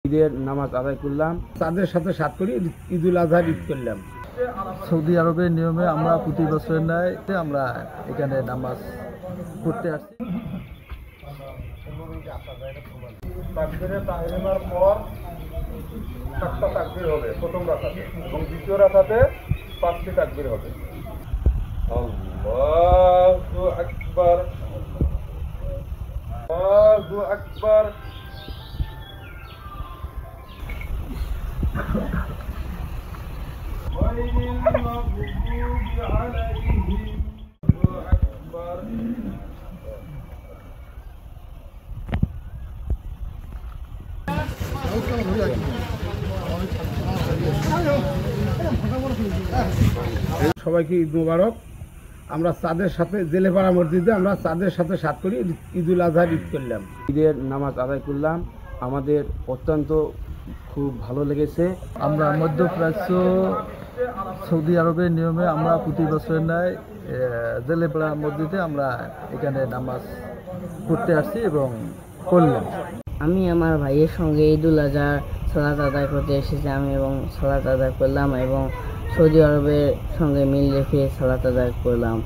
ঈদের নামাজ আদায় করলাম, তাদের সাথে সাত করি ঈদুল আজহার ঈদ করলাম। সৌদি আরবের নিয়মে আমরা প্রতি বছরের ন্যায় আমরা এখানে নামাজ পড়তে আসছি। তাকবীরের তাহরিমার পর 7টা তাকবীর হবে প্রথম রাকাতে, এবং দ্বিতীয় রাকাতে 5টি তাকবীর হবে। আল্লাহু আকবার, আল্লাহু আকবার। গায়রিল মাগদুবি আলাইহিম, আল্লাহু আকবার। সবাইকে ঈদ মোবারক। আমরা চাঁদের সাথে জেলেপাড়া মসজিদে আমরা চাঁদের সাথে সাত করি ঈদুল আজহার ঈদ করলাম। ঈদের নামাজ আদায় করলাম, আমাদের অত্যন্ত খুব ভালো লেগেছে। আমরা মধ্যপ্রাচ্য সৌদি আরবের নিয়মে আমরা প্রতি বছরের ন্যায় জেলেপাড়া মসজিদে আমরা এখানে নামাজ পড়তে আসছি এবং করলাম। আমি আমার ভাইয়ের সঙ্গে ঈদুল আজহার সালাত আদায় করতে এসেছি আমি, এবং সালাত আদায় করলাম এবং সৌদি আরবের সঙ্গে মিল রেখে সালাত আদায় করলাম।